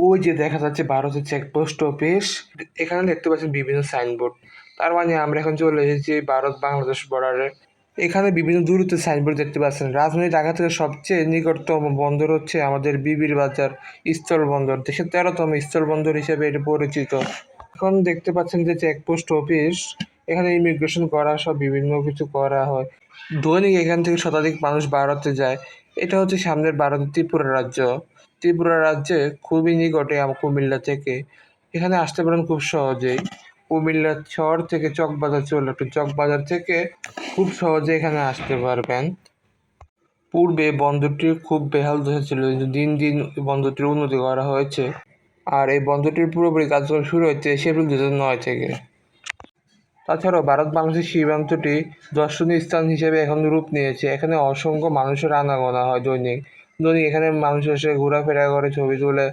ওই যে দেখা যাচ্ছে ভারতের চেকপোস্ট অফিস। এখানে দেখতে পাচ্ছেন বিভিন্ন সাইনবোর্ড। তার মানে আমরা এখন চলে এসেছি ভারত বাংলাদেশ বর্ডারে। এখানে বিভিন্ন দূরত্বের সাইনবোর্ড দেখতে পাচ্ছেন। রাজধানী ঢাকা থেকে সবচেয়ে নিকটতম বন্দর হচ্ছে আমাদের বিবির বাজার স্থল বন্দর, দেশের 13তম স্থল বন্দর হিসেবে এটি পরিচিত। এখন দেখতে পাচ্ছেন যে চেকপোস্ট অফিস, এখানে ইমিগ্রেশন করা সব বিভিন্ন কিছু করা হয়। দৈনিক এখান থেকে শতাধিক মানুষ ভারতে যায়। এটা হচ্ছে সামনের ভারতের ত্রিপুরা রাজ্য। ত্রিপুরা রাজ্যে খুবই নিকটে কুমিল্লা থেকে। এখানে আসতে পারেন খুব সহজেই। কুমিল্লা শহর থেকে চকবাজার চলে আসবেন, চকবাজার থেকে খুব সহজে এখানে আসতে পারবেন। পূর্বে বন্দরটি খুব বেহাল দশা ছিল, কিন্তু দিন দিন বন্দরটির উন্নতি করা হয়েছে। আর এই বন্দরটির পুরোপুরি কার্যক্রম শুরু হয়েছে এপ্রিল 2009 থেকে। তাছাড়াও ভারত বাংলাদেশের সীমান্তটি দর্শনীয় স্থান হিসেবে এখন রূপ নিয়েছে। এখানে অসংখ্য মানুষের আনাগোনা হয় দৈনিক। এখানে মানুষ এসে ঘোরাফেরা করে, ছবি তোলে,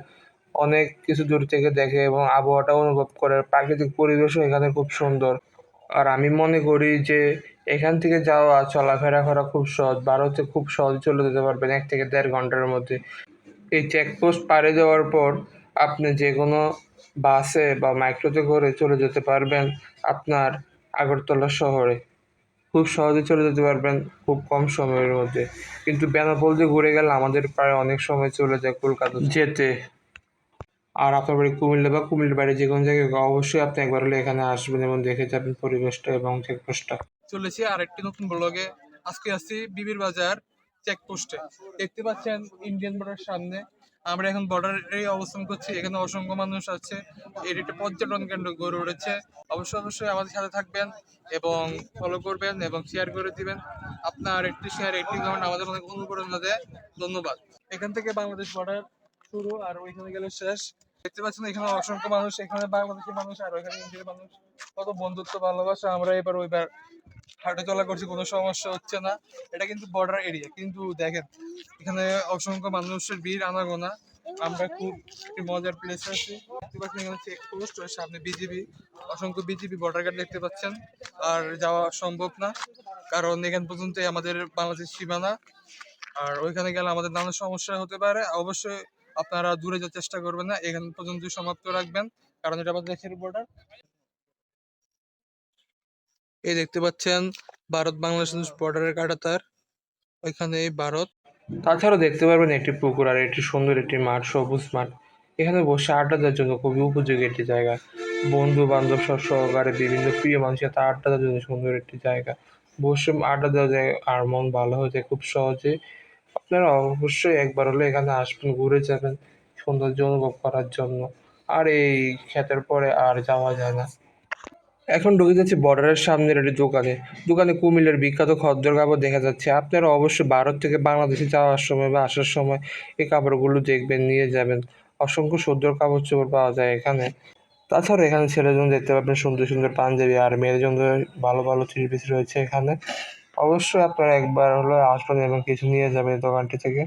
অনেক কিছু দূর থেকে দেখে এবং আবহাওয়াটা অনুভব করে। প্রাকৃতিক পরিবেশও এখানে খুব সুন্দর। আর আমি মনে করি যে এখান থেকে যাওয়া চলাফেরা করা খুব সহজ। ভারতে খুব সহজে চলে যেতে পারবেন 1 থেকে 1.5 ঘন্টার মধ্যে। এই চেকপোস্ট পাড়ি দেওয়ার পর আপনি যে কোনো বাসে বা মাইক্রোতে করে চলে যেতে পারবেন আপনার আগরতলা শহরে। খুব সহজে চলে যেতে পারবেন খুব কম সময়ের মধ্যে। কিন্তু বেনাপোল দিয়ে ঘুরে গেলে আমাদের প্রায় অনেক সময় চলে যায় কলকাতা যেতে। আর আপনার বাড়ি কুমিল্লা বা কুমিল্লার বাইরে যে কোনো জায়গায় অবশ্যই আপনি একবার হলে এখানে আসবেন এবং দেখে যাবেন পরিবেশটা এবং চেকপোস্টটা। চলেছি আর একটি নতুন ব্লগে। আজকে আসছি বিবির বাজার চেকপোস্টে। দেখতে পাচ্ছেন ইন্ডিয়ান বর্ডার সামনে। আমরা এখন বর্ডারে অবস্থান করছি। এখানে অসংখ্য মানুষ আছে। এর একটা পর্যটন কেন্দ্র গড়ে উঠেছে। অবশ্যই অবশ্যই আমাদের সাথে থাকবেন এবং ফলো করবেন এবং শেয়ার করে দিবেন। আপনার একটি শেয়ার, একটি কমেন্ট আমাদের অনেক অনুপ্রেরণা দেয়। ধন্যবাদ। এখান থেকে বাংলাদেশ বর্ডার শুরু আর ওইখানে গেলে শেষ। দেখতে পাচ্ছেন এখানে অসংখ্য মানুষ, এখানে বাংলাদেশি মানুষ আর ওইখানে ইন্ডিয়ার মানুষ। কত বন্ধুত্ব ভালোবাসা। আমরা এবার ওইবার হাঁটা চলা করছি, কোনো সমস্যা হচ্ছে না। এটা কিন্তু বর্ডার এরিয়া, কিন্তু দেখেন এখানে অসংখ্য মানুষের ভিড় আনাগোনা। আমরা খুব একটি মজার প্লেস আছি। দেখতে পাচ্ছেন এখানে চেকপোস্ট, ওর সামনে বিজিবি, অসংখ্য বিজিবি বর্ডার গার্ড দেখতে পাচ্ছেন। আর যাওয়া সম্ভব না, কারণ এখান পর্যন্তই আমাদের বাংলাদেশ সীমানা। আর ওইখানে গেলে আমাদের নানা সমস্যা হতে পারে। অবশ্যই আপনারা দূরে যাওয়ার চেষ্টা করবেন না, এখান পর্যন্ত সমাপ্ত রাখবেন, কারণ এটা আমাদের দেশের বর্ডার। এই দেখতে পাচ্ছেন ভারত বাংলাদেশ বর্ডারের কাঁটাতার, ওইখানে ভারত। তাছাড়াও দেখতে পারবেন একটি পুকুর আর একটি সুন্দর একটি মাঠ, সবুজ মাঠ। এখানে বসে আড্ডা দেওয়ার জন্য খুবই উপযোগী একটি জায়গা। বন্ধু বান্ধব সহকারে বিভিন্ন প্রিয় মানুষের সাথে আড্ডা দেওয়ার জন্য সুন্দর একটি জায়গা। বসে আড্ডা দেওয়া যায় আর মন ভালো হয়ে যায় খুব সহজে। আপনারা অবশ্যই একবার হলে এখানে আসবেন, ঘুরে যাবেন সৌন্দর্য অনুভব করার জন্য। আর এই ক্ষেতের পরে আর যাওয়া যায় না। এখন ঢুকে যাচ্ছে বর্ডারের সামনের একটি দোকানে। দোকানে কুমিল্লার বিখ্যাত খদ্দর কাপড় দেখা যাচ্ছে। আপনারা অবশ্যই ভারত থেকে বাংলাদেশে যাওয়ার সময় বা আসার সময় এই কাপড়গুলো দেখবেন, নিয়ে যাবেন। অসংখ্য সুন্দর কাপড় চোপড় পাওয়া যায় এখানে। তাছাড়া এখানে ছেলের জন্য দেখতে পাবেন সুন্দর সুন্দর পাঞ্জাবি, আর মেয়ের জন্য ভালো ভালো থ্রি পিস রয়েছে এখানে। অবশ্যই আপনারা একবার হলে আসবেন এবং কিছু নিয়ে যাবেন এই দোকানটি থেকে।